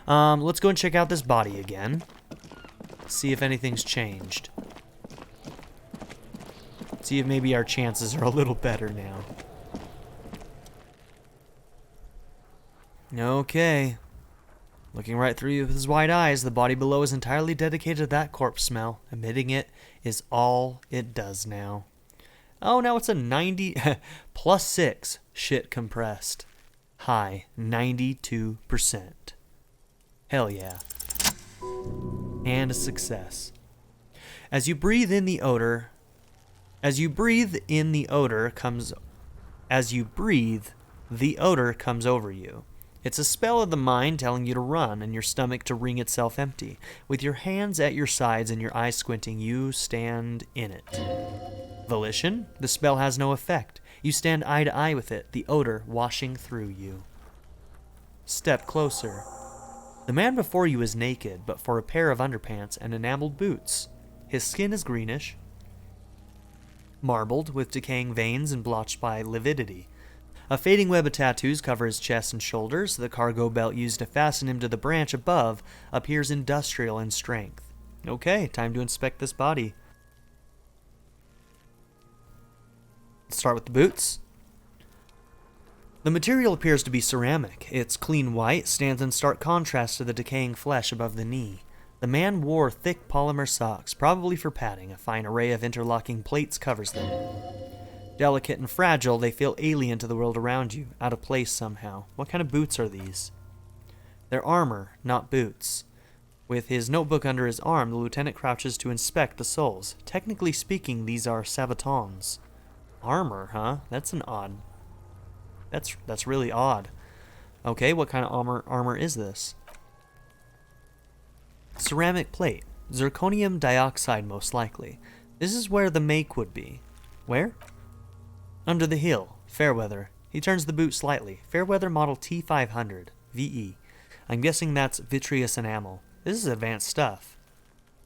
Let's go and check out this body again. See if anything's changed. See if maybe our chances are a little better now. Okay. Looking right through you with his wide eyes, the body below is entirely dedicated to that corpse smell. Emitting it is all it does now. Oh, now it's a 90 plus 6 shit compressed. High 92%. Hell yeah. And a success. As you breathe in the odor comes over you. It's a spell of the mind telling you to run and your stomach to wring itself empty. With your hands at your sides and your eyes squinting, you stand in it. Volition? The spell has no effect. You stand eye to eye with it, the odor washing through you. Step closer. The man before you is naked, but for a pair of underpants and enameled boots. His skin is greenish, marbled with decaying veins and blotched by lividity. A fading web of tattoos cover his chest and shoulders. The cargo belt used to fasten him to the branch above appears industrial in strength. Okay, time to inspect this body. Let's start with the boots. The material appears to be ceramic. Its clean white stands in stark contrast to the decaying flesh above the knee. The man wore thick polymer socks, probably for padding. A fine array of interlocking plates covers them. Delicate and fragile, they feel alien to the world around you, out of place somehow. What kind of boots are these? They're armor, not boots. With his notebook under his arm, the lieutenant crouches to inspect the soles. Technically speaking, these are sabatons. Armor, huh? That's really odd. Okay, what kind of armor is this? Ceramic plate. Zirconium dioxide, most likely. This is where the make would be. Where? Under the hill. Fairweather. He turns the boot slightly. Fairweather model T500. VE. I'm guessing that's vitreous enamel. This is advanced stuff.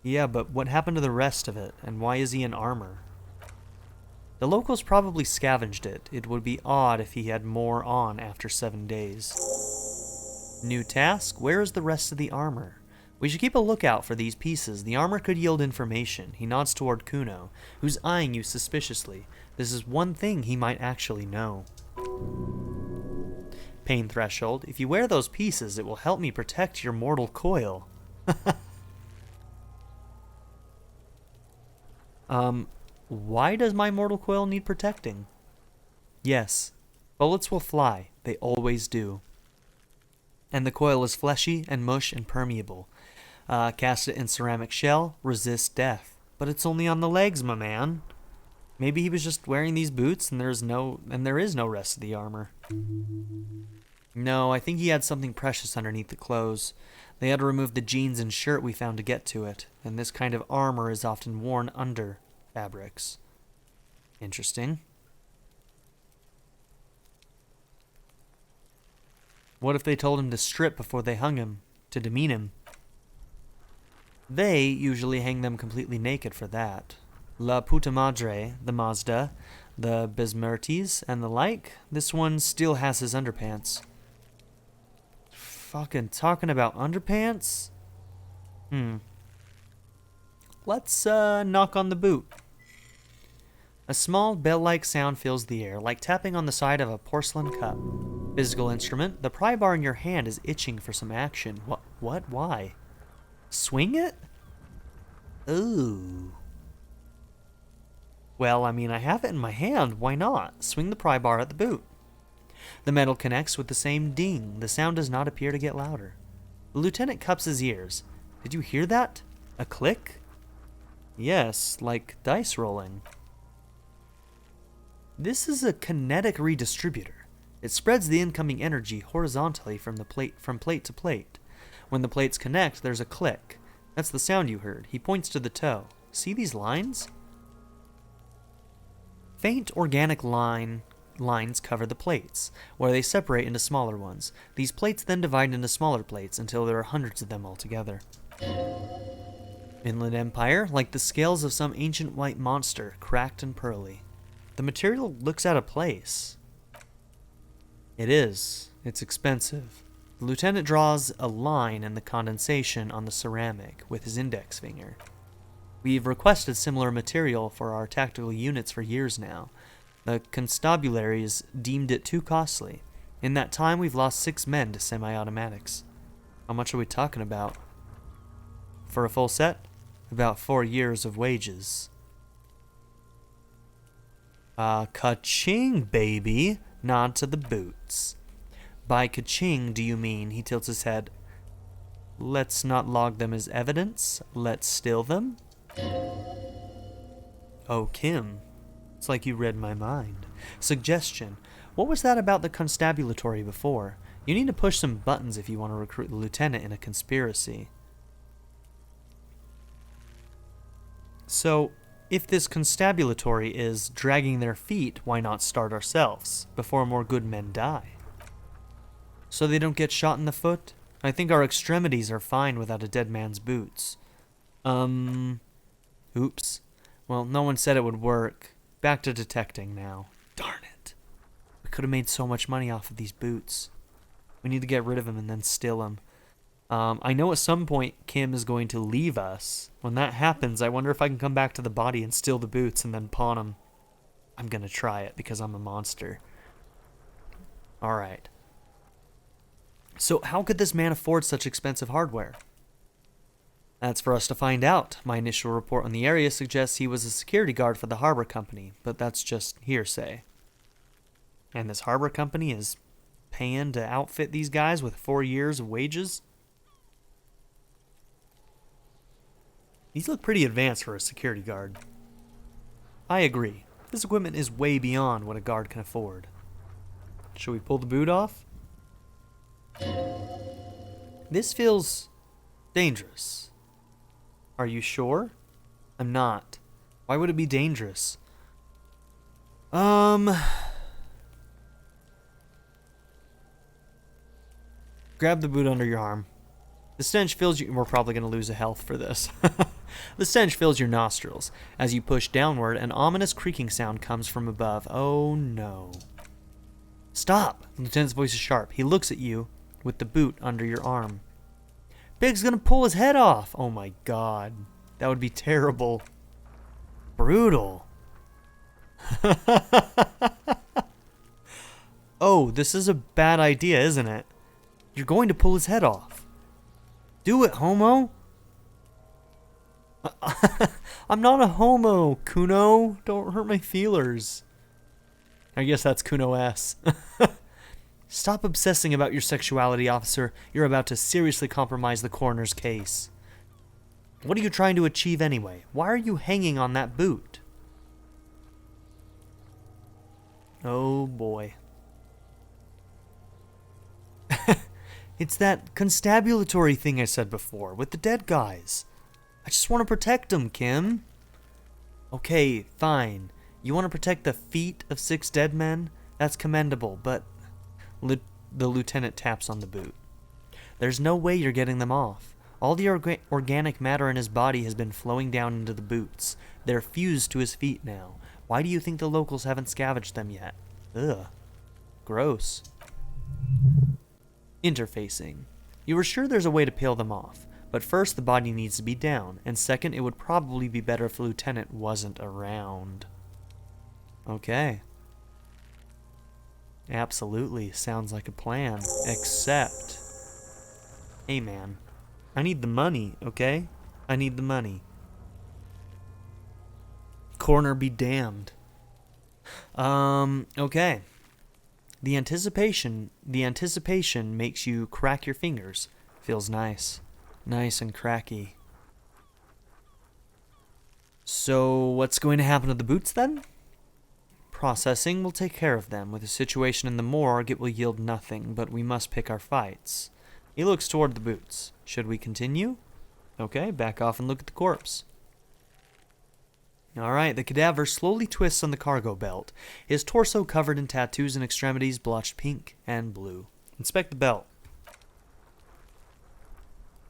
Yeah, but what happened to the rest of it? And why is he in armor? The locals probably scavenged it. It would be odd if he had more on after 7 days. New task? Where is the rest of the armor? We should keep a lookout for these pieces. The armor could yield information. He nods toward Kuno, who's eyeing you suspiciously. This is one thing he might actually know. Pain threshold. If you wear those pieces, it will help me protect your mortal coil. Why does my mortal coil need protecting? Yes, bullets will fly. They always do. And the coil is fleshy and mush and permeable. Cast it in ceramic shell, resist death. But it's only on the legs, my man. Maybe he was just wearing these boots and there is no rest of the armor. No, I think he had something precious underneath the clothes. They had to remove the jeans and shirt we found to get to it, and this kind of armor is often worn under fabrics. Interesting. What if they told him to strip before they hung him, to demean him? They usually hang them completely naked for that. La Puta Madre, the Mazda, the Besmertes, and the like. This one still has his underpants. Fucking talking about underpants? Let's knock on the boot. A small bell-like sound fills the air, like tapping on the side of a porcelain cup. Physical instrument. The pry bar in your hand is itching for some action. What? Why? Swing it? Ooh. Well, I mean, I have it in my hand. Why not? Swing the pry bar at the boot. The metal connects with the same ding. The sound does not appear to get louder. The lieutenant cups his ears. Did you hear that? A click? Yes, like dice rolling. This is a kinetic redistributor. It spreads the incoming energy horizontally from plate to plate. When the plates connect, there's a click. That's the sound you heard. He points to the toe. See these lines? Faint organic lines cover the plates, where they separate into smaller ones. These plates then divide into smaller plates until there are hundreds of them altogether. Inland Empire, like the scales of some ancient white monster, cracked and pearly. The material looks out of place. It is. It's expensive. The lieutenant draws a line in the condensation on the ceramic with his index finger. We've requested similar material for our tactical units for years now. The constabularies deemed it too costly. In that time, we've lost 6 men to semi-automatics. How much are we talking about? For a full set? About 4 years of wages. Ka-ching, baby! Nod to the boots. By ka-ching, do you mean, he tilts his head, let's not log them as evidence, let's steal them? Oh, Kim, it's like you read my mind. Suggestion, what was that about the constabulatory before? You need to push some buttons if you want to recruit the lieutenant in a conspiracy. So, if this constabulatory is dragging their feet, why not start ourselves, before more good men die? So they don't get shot in the foot? I think our extremities are fine without a dead man's boots. Oops. Well, no one said it would work. Back to detecting now. Darn it. We could have made so much money off of these boots. We need to get rid of them and then steal them. I know at some point Kim is going to leave us. When that happens, I wonder if I can come back to the body and steal the boots and then pawn them. I'm going to try it because I'm a monster. Alright. So how could this man afford such expensive hardware? That's for us to find out. My initial report on the area suggests he was a security guard for the harbor company, but that's just hearsay. And this harbor company is paying to outfit these guys with 4 years of wages? These look pretty advanced for a security guard. I agree. This equipment is way beyond what a guard can afford. Should we pull the boot off? This feels dangerous. Are you sure? I'm not. Why would it be dangerous? Grab the boot under your arm. The stench fills you... We're probably going to lose a health for this. The stench fills your nostrils. As you push downward, an ominous creaking sound comes from above. Oh no. Stop! The lieutenant's voice is sharp. He looks at you with the boot under your arm. Big's gonna pull his head off! Oh my god. That would be terrible. Brutal. Oh, this is a bad idea, isn't it? You're going to pull his head off. Do it, homo! I'm not a homo, Kuno. Don't hurt my feelers. I guess that's Kuno S. Stop obsessing about your sexuality, officer. You're about to seriously compromise the coroner's case. What are you trying to achieve anyway? Why are you hanging on that boot? Oh boy. It's that constabulatory thing I said before, with the dead guys. I just want to protect them, Kim. Okay, fine. You want to protect the feet of 6 dead men? That's commendable, but... The lieutenant taps on the boot. There's no way you're getting them off. All the organic matter in his body has been flowing down into the boots. They're fused to his feet now. Why do you think the locals haven't scavenged them yet? Ugh. Gross. Interfacing. You were sure there's a way to peel them off, but first the body needs to be down, and second it would probably be better if the lieutenant wasn't around. Okay. Absolutely. Sounds like a plan. Except... Hey man. I need the money, okay? I need the money. Coroner be damned. Okay. The anticipation makes you crack your fingers. Feels nice. Nice and cracky. So, what's going to happen to the boots then? Processing will take care of them. With the situation in the morgue, it will yield nothing, but we must pick our fights. He looks toward the boots. Should we continue? Okay, back off and look at the corpse. Alright, the cadaver slowly twists on the cargo belt, his torso covered in tattoos and extremities blotched pink and blue. Inspect the belt.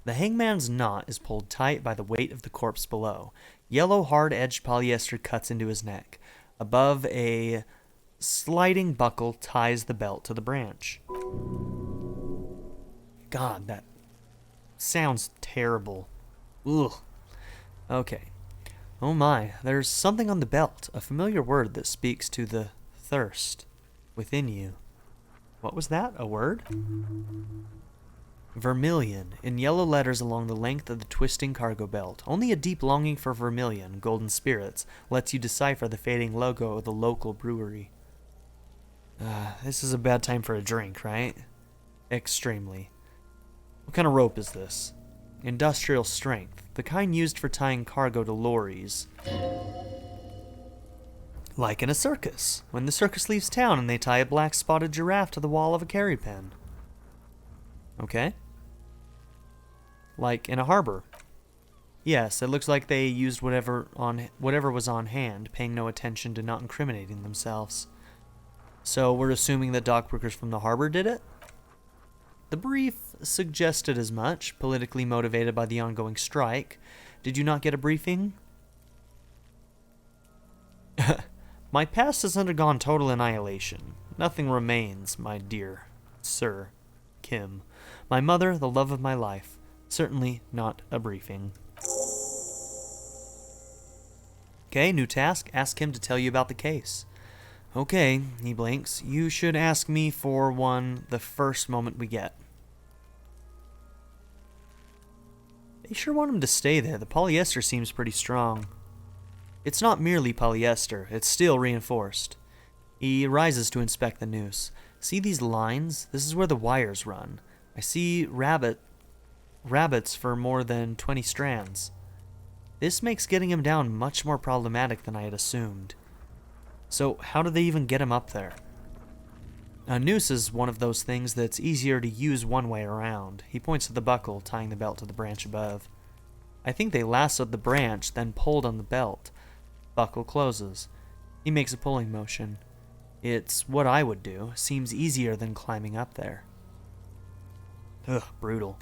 The hangman's knot is pulled tight by the weight of the corpse below. Yellow hard-edged polyester cuts into his neck. Above, a sliding buckle ties the belt to the branch. God, that sounds terrible. Ugh. Okay. Oh my, there's something on the belt, a familiar word that speaks to the thirst within you. What was that? A word? Vermilion, in yellow letters along the length of the twisting cargo belt. Only a deep longing for vermilion, golden spirits, lets you decipher the fading logo of the local brewery. This is a bad time for a drink, right? Extremely. What kind of rope is this? Industrial strength, the kind used for tying cargo to lorries. Like in a circus, when the circus leaves town and they tie a black spotted giraffe to the wall of a carry pen. Okay. Like in a harbor. Yes, it looks like they used whatever was on hand, paying no attention to not incriminating themselves. So we're assuming that dock workers from the harbor did it? The brief suggested as much, politically motivated by the ongoing strike. Did you not get a briefing? My past has undergone total annihilation. Nothing remains, my dear Sir Kim. My mother, the love of my life. Certainly not a briefing. Okay, new task. Ask him to tell you about the case. Okay, he blinks. You should ask me for one the first moment we get. They sure want him to stay there. The polyester seems pretty strong. It's not merely polyester. It's steel reinforced. He rises to inspect the noose. See these lines? This is where the wires run. I see rabbits for more than 20 strands. This makes getting him down much more problematic than I had assumed. So how do they even get him up there? A noose is one of those things that's easier to use one way around. He points to the buckle, tying the belt to the branch above. I think they lassoed the branch, then pulled on the belt. Buckle closes. He makes a pulling motion. It's what I would do. Seems easier than climbing up there. Ugh, brutal.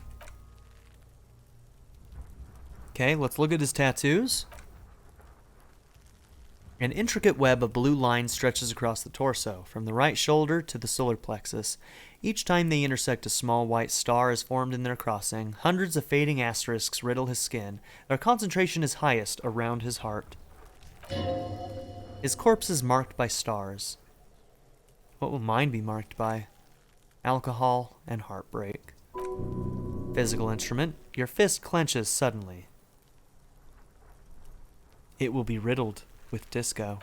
Okay, let's look at his tattoos. An intricate web of blue lines stretches across the torso, from the right shoulder to the solar plexus. Each time they intersect, a small white star is formed in their crossing. Hundreds of fading asterisks riddle his skin. Their concentration is highest around his heart. His corpse is marked by stars. What will mine be marked by? Alcohol and heartbreak. Physical instrument. Your fist clenches suddenly. It will be riddled with disco.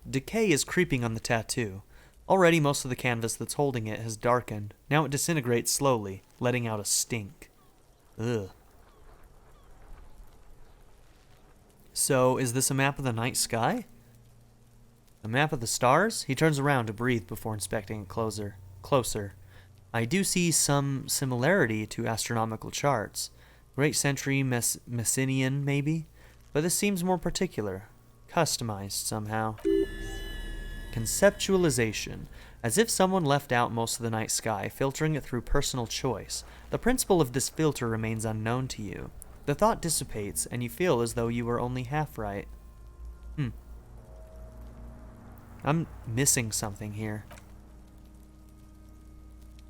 Decay is creeping on the tattoo. Already most of the canvas that's holding it has darkened. Now it disintegrates slowly, letting out a stink. Ugh. So, is this a map of the night sky? A map of the stars? He turns around to breathe before inspecting it closer. I do see some similarity to astronomical charts. Great Century Messinian, maybe? But this seems more particular. Customized, somehow. Conceptualization. As if someone left out most of the night sky, filtering it through personal choice. The principle of this filter remains unknown to you. The thought dissipates, and you feel as though you were only half right. I'm missing something here.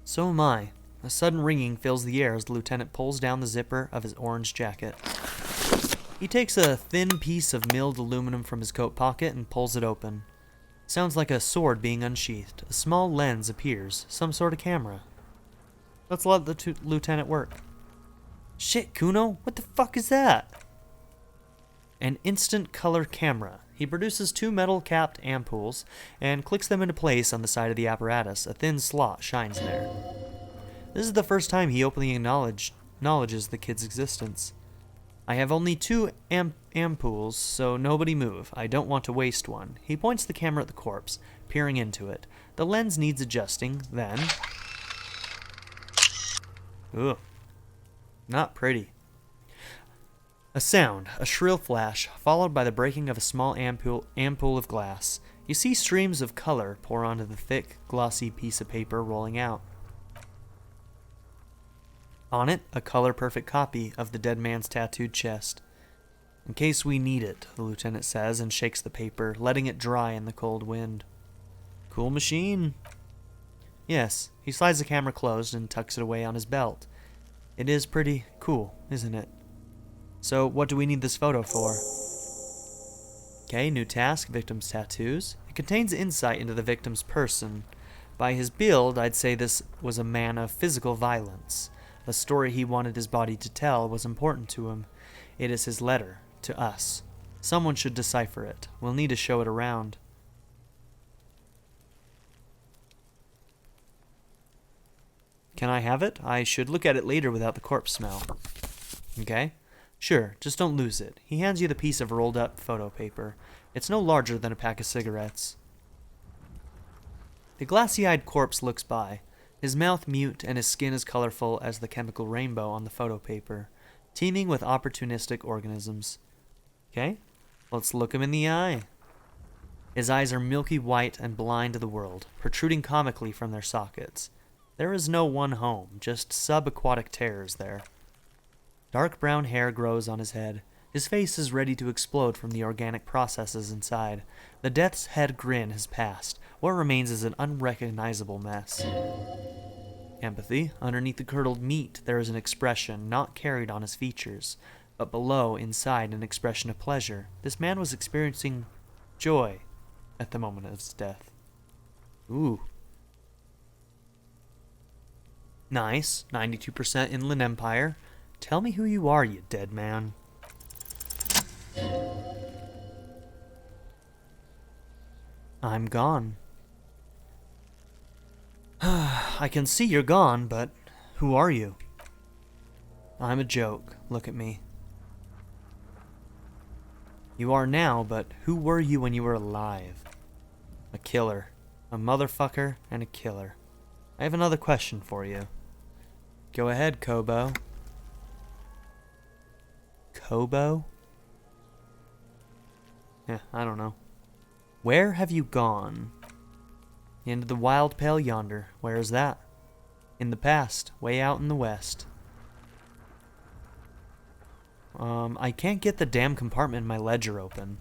So am I. A sudden ringing fills the air as the lieutenant pulls down the zipper of his orange jacket. He takes a thin piece of milled aluminum from his coat pocket and pulls it open. Sounds like a sword being unsheathed. A small lens appears, some sort of camera. Let's let the lieutenant work. Shit, Kuno, what the fuck is that? An instant color camera. He produces 2 metal-capped ampoules and clicks them into place on the side of the apparatus. A thin slot shines there. This is the first time he openly acknowledges the kid's existence. I have only 2 ampoules, so nobody move. I don't want to waste one. He points the camera at the corpse, peering into it. The lens needs adjusting, then... Ugh. Not pretty. A sound, a shrill flash, followed by the breaking of a small ampoule of glass. You see streams of color pour onto the thick, glossy piece of paper rolling out. On it, a color-perfect copy of the dead man's tattooed chest. In case we need it, the lieutenant says and shakes the paper, letting it dry in the cold wind. Cool machine. Yes, he slides the camera closed and tucks it away on his belt. It is pretty cool, isn't it? So, what do we need this photo for? Okay, new task, victim's tattoos. It contains insight into the victim's person. By his build, I'd say this was a man of physical violence. The story he wanted his body to tell was important to him. It is his letter to us. Someone should decipher it. We'll need to show it around. Can I have it? I should look at it later without the corpse smell. Okay. Sure, just don't lose it. He hands you the piece of rolled up photo paper. It's no larger than a pack of cigarettes. The glassy-eyed corpse looks by, his mouth mute and his skin as colorful as the chemical rainbow on the photo paper, teeming with opportunistic organisms. Okay, let's look him in the eye. His eyes are milky white and blind to the world, protruding comically from their sockets. There is no one home, just subaquatic terrors there. Dark brown hair grows on his head. His face is ready to explode from the organic processes inside. The death's head grin has passed. What remains is an unrecognizable mess. Empathy. Underneath the curdled meat, there is an expression not carried on his features, but below, inside, an expression of pleasure. This man was experiencing joy at the moment of his death. Ooh. Nice. 92% Inland Empire. Tell me who you are, you dead man. I'm gone. I can see you're gone, but who are you? I'm a joke. Look at me. You are now, but who were you when you were alive? A killer. A motherfucker and a killer. I have another question for you. Go ahead, Kobo. Kobo? Yeah, I don't know. Where have you gone? Into the wild pale yonder. Where is that? In the past, way out in the west. I can't get the damn compartment in my ledger open.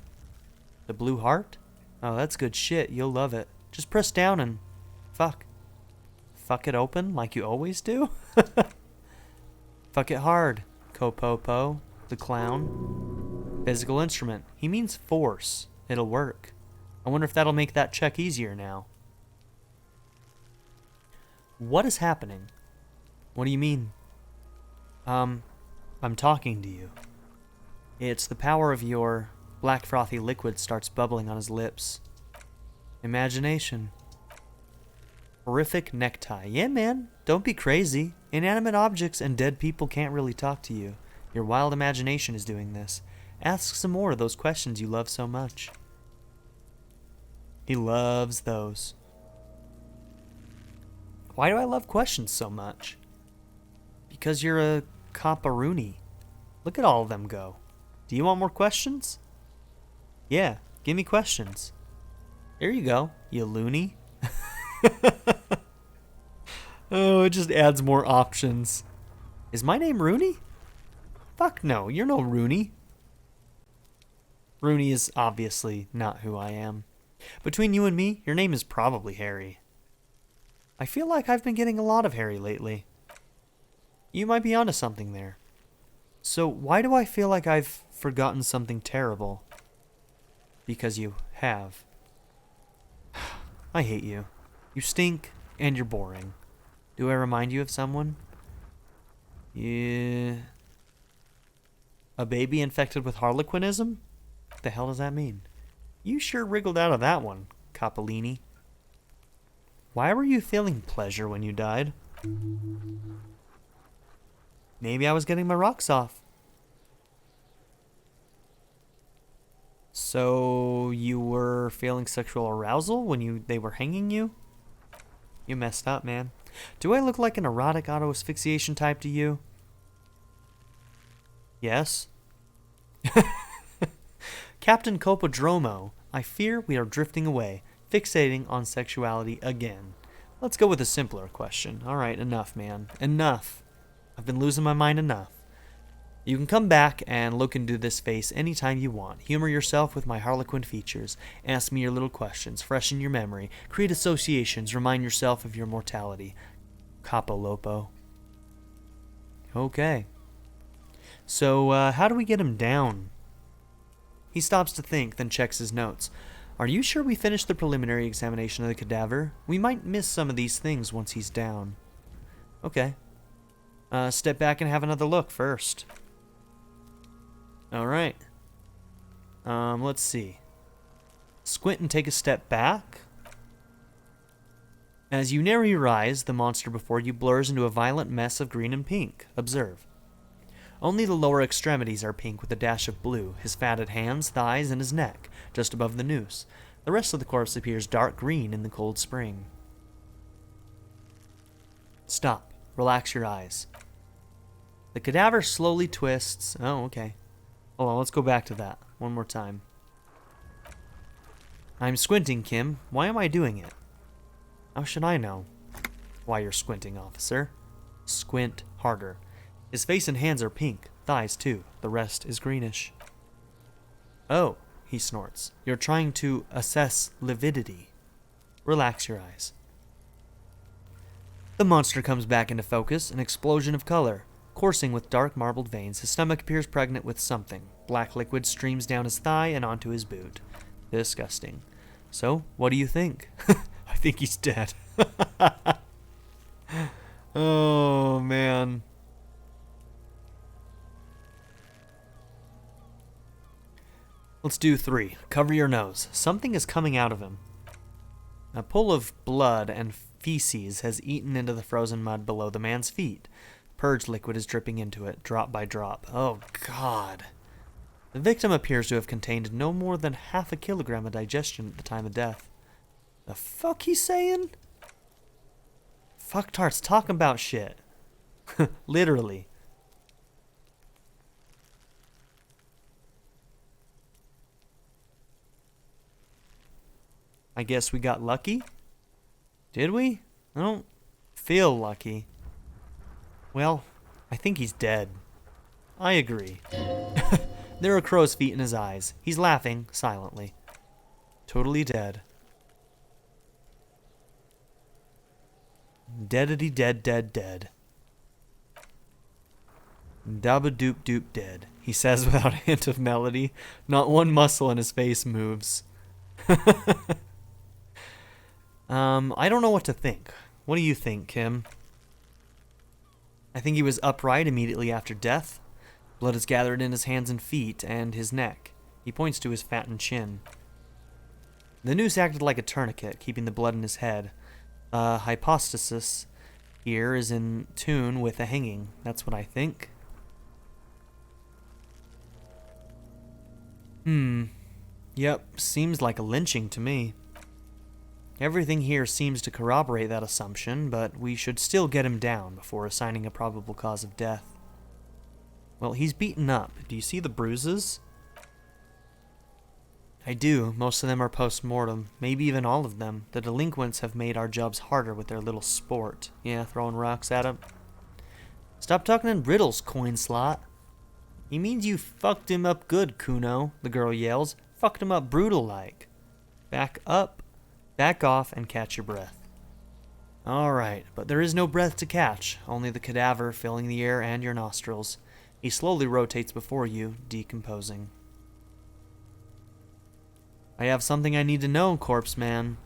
The blue heart? Oh, that's good shit. You'll love it. Just press down and... fuck. Fuck it open like you always do? Fuck it hard. Kopopo, the clown. Physical instrument. He means force. It'll work. I wonder if that'll make that check easier now. What is happening? What do you mean? I'm talking to you. It's the power of your... Black frothy liquid starts bubbling on his lips. Imagination. Horrific necktie. Yeah, man. Don't be crazy. Inanimate objects and dead people can't really talk to you. Your wild imagination is doing this. Ask some more of those questions you love so much. He loves those. Why do I love questions so much? Because you're a copperoonie. Look at all of them go. Do you want more questions? Yeah, give me questions. There you go, you loony. Oh, it just adds more options. Is my name Rooney? Fuck no, you're no Rooney. Rooney is obviously not who I am. Between you and me, your name is probably Harry. I feel like I've been getting a lot of Harry lately. You might be onto something there. So why do I feel like I've forgotten something terrible? Because you have. I hate you. You stink, and you're boring. Do I remind you of someone? Yeah. A baby infected with harlequinism? What the hell does that mean? You sure wriggled out of that one, Coppolini. Why were you feeling pleasure when you died? Maybe I was getting my rocks off. So you were feeling sexual arousal when they were hanging you? You messed up, man. Do I look like an erotic auto-asphyxiation type to you? Yes. Captain Copodromo, I fear we are drifting away, fixating on sexuality again. Let's go with a simpler question. Alright, enough, man. Enough. I've been losing my mind enough. You can come back and look into this face anytime you want. Humor yourself with my Harlequin features. Ask me your little questions. Freshen your memory. Create associations. Remind yourself of your mortality. Capo Lopo. Okay. So, how do we get him down? He stops to think, then checks his notes. Are you sure we finished the preliminary examination of the cadaver? We might miss some of these things once he's down. Okay. Step back and have another look first. Alright. Let's see. Squint and take a step back. As you narrow your eyes, the monster before you blurs into a violent mess of green and pink. Observe. Only the lower extremities are pink with a dash of blue, his fatted hands, thighs, and his neck, just above the noose. The rest of the corpse appears dark green in the cold spring. Stop. Relax your eyes. The cadaver slowly twists. Oh, okay. Hold on, let's go back to that one more time. I'm squinting, Kim. Why am I doing it? How should I know why you're squinting, officer? Squint harder. His face and hands are pink, thighs too. The rest is greenish. Oh, he snorts. You're trying to assess lividity. Relax your eyes. The monster comes back into focus, an explosion of color. Coursing with dark marbled veins, his stomach appears pregnant with something. Black liquid streams down his thigh and onto his boot. Disgusting. So, what do you think? I think he's dead. Oh, man. Let's do 3. Cover your nose. Something is coming out of him. A pool of blood and feces has eaten into the frozen mud below the man's feet. Purge liquid is dripping into it, drop by drop. Oh, God. The victim appears to have contained no more than half a kilogram of digestion at the time of death. The fuck he's saying? Fucktart's talking about shit. Literally. I guess we got lucky? Did we? I don't feel lucky. Well, I think he's dead. I agree. There are crow's feet in his eyes. He's laughing silently. Totally dead. Deadity dead dead dead. Dabba doop doop dead, he says without a hint of melody. Not one muscle in his face moves. I don't know what to think. What do you think, Kim? I think he was upright immediately after death. Blood is gathered in his hands and feet and his neck. He points to his fattened chin. The noose acted like a tourniquet, keeping the blood in his head. Hypostasis here is in tune with the hanging. That's what I think. Yep, seems like a lynching to me. Everything here seems to corroborate that assumption, but we should still get him down before assigning a probable cause of death. Well, he's beaten up. Do you see the bruises? I do. Most of them are post-mortem. Maybe even all of them. The delinquents have made our jobs harder with their little sport. Yeah, throwing rocks at him. Stop talking in riddles, coin slot. He means you fucked him up good, Kuno, the girl yells. Fucked him up brutal-like. Back up, back off, and catch your breath. Alright, but there is no breath to catch, only the cadaver filling the air and your nostrils. He slowly rotates before you, decomposing. I have something I need to know, corpse man.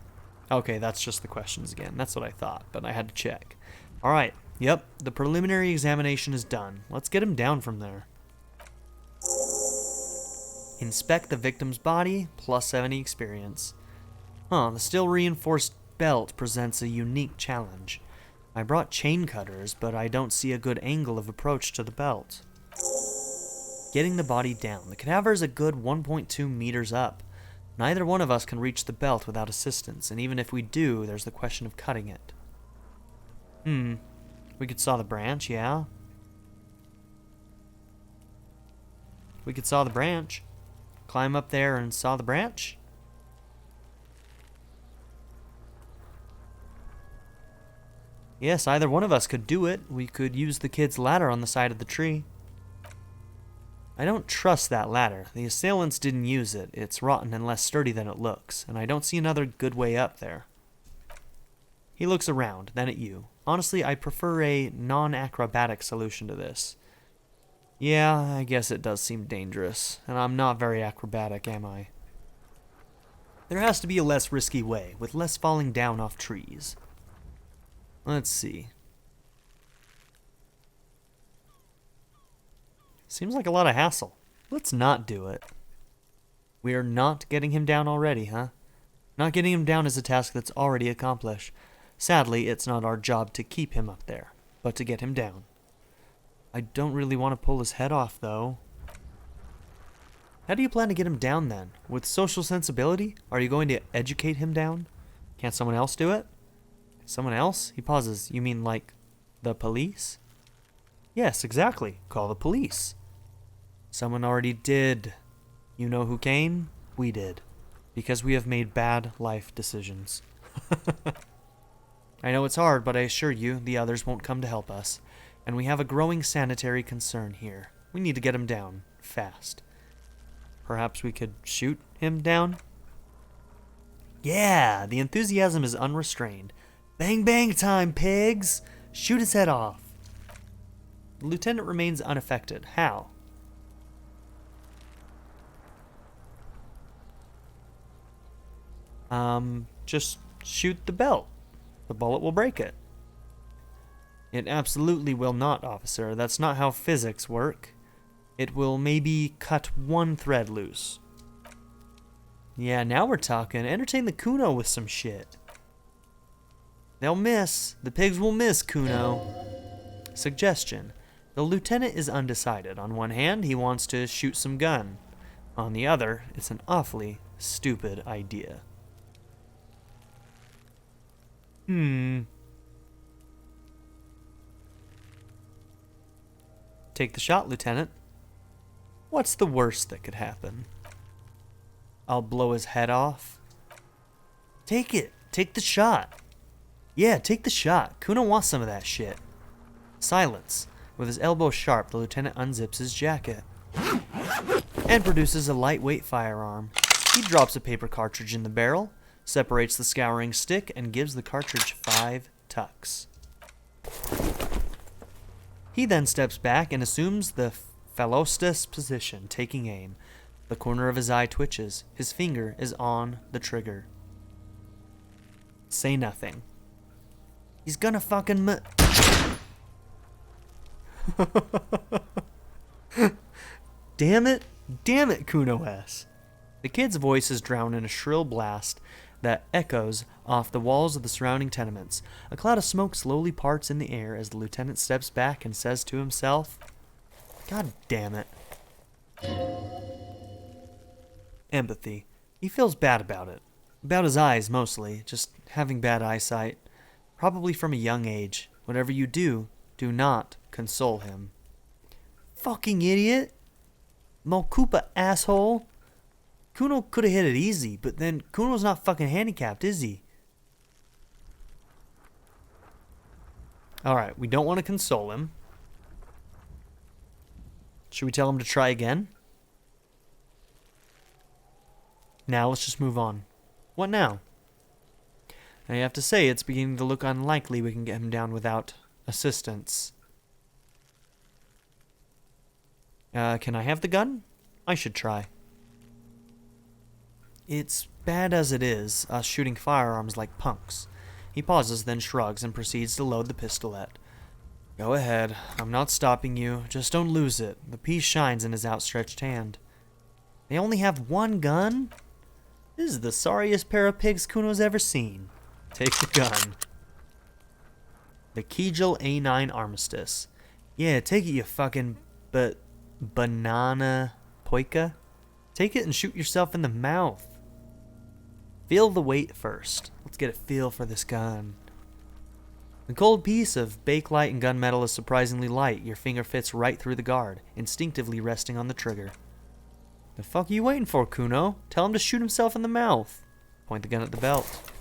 Okay, that's just the questions again. That's what I thought, but I had to check. Alright, yep, the preliminary examination is done. Let's get him down from there. Inspect the victim's body, plus 70 experience. The steel reinforced belt presents a unique challenge. I brought chain cutters, but I don't see a good angle of approach to the belt. Getting the body down. The cadaver is a good 1.2 meters up. Neither one of us can reach the belt without assistance, and even if we do, there's the question of cutting it. We could saw the branch, yeah? We could saw the branch. Climb up there and saw the branch? Yes, either one of us could do it. We could use the kid's ladder on the side of the tree. I don't trust that ladder. The assailants didn't use it. It's rotten and less sturdy than it looks, and I don't see another good way up there. He looks around, then at you. Honestly, I prefer a non-acrobatic solution to this. Yeah, I guess it does seem dangerous, and I'm not very acrobatic, am I? There has to be a less risky way, with less falling down off trees. Let's see. Seems like a lot of hassle. Let's not do it. We are not getting him down already, huh? Not getting him down is a task that's already accomplished. Sadly, it's not our job to keep him up there, but to get him down. I don't really want to pull his head off, though. How do you plan to get him down, then? With social sensibility? Are you going to educate him down? Can't someone else do it? Someone else? He pauses. You mean, like, the police? Yes, exactly. Call the police. Someone already did. You know who came? We did. Because we have made bad life decisions. I know it's hard, but I assure you, the others won't come to help us. And we have a growing sanitary concern here. We need to get him down. Fast. Perhaps we could shoot him down? Yeah, the enthusiasm is unrestrained. Bang bang time, pigs! Shoot his head off. The lieutenant remains unaffected. How? Just shoot the belt. The bullet will break it. It absolutely will not, officer. That's not how physics work. It will maybe cut one thread loose. Yeah, now we're talking. Entertain the Kuno with some shit. They'll miss. The pigs will miss, Kuno. Suggestion. The lieutenant is undecided. On one hand, he wants to shoot some gun. On the other, it's an awfully stupid idea. Take the shot, Lieutenant. What's the worst that could happen? I'll blow his head off. Take it. Take the shot. Yeah, take the shot. Kuno wants some of that shit. Silence. With his elbow sharp, the lieutenant unzips his jacket and produces a lightweight firearm. He drops a paper cartridge in the barrel, separates the scouring stick, and gives the cartridge 5 tucks. He then steps back and assumes the Phalostus position, taking aim. The corner of his eye twitches. His finger is on the trigger. Say nothing. He's gonna fucking Damn it, Kuno S. The kid's voice is drowned in a shrill blast that echoes off the walls of the surrounding tenements. A cloud of smoke slowly parts in the air as the lieutenant steps back and says to himself, God damn it. Empathy. He feels bad about it. About his eyes, mostly. Just having bad eyesight. Probably from a young age. Whatever you do, do not console him. Fucking idiot. Malkupa, asshole. Kuno could have hit it easy, but then Kuno's not fucking handicapped, is he? Alright, we don't want to console him. Should we tell him to try again? Now let's just move on. What now? I have to say, it's beginning to look unlikely we can get him down without assistance. Can I have the gun? I should try. It's bad as it is, us shooting firearms like punks. He pauses, then shrugs and proceeds to load the pistolet. Go ahead. I'm not stopping you. Just don't lose it. The piece shines in his outstretched hand. They only have one gun? This is the sorriest pair of pigs Kuno's ever seen. Take the gun. The Kegel A9 Armistice. Yeah, take it, you fucking banana poika. Take it and shoot yourself in the mouth. Feel the weight first. Let's get a feel for this gun. The cold piece of bakelite and gunmetal is surprisingly light. Your finger fits right through the guard, instinctively resting on the trigger. The fuck are you waiting for, Kuno? Tell him to shoot himself in the mouth. Point the gun at the belt.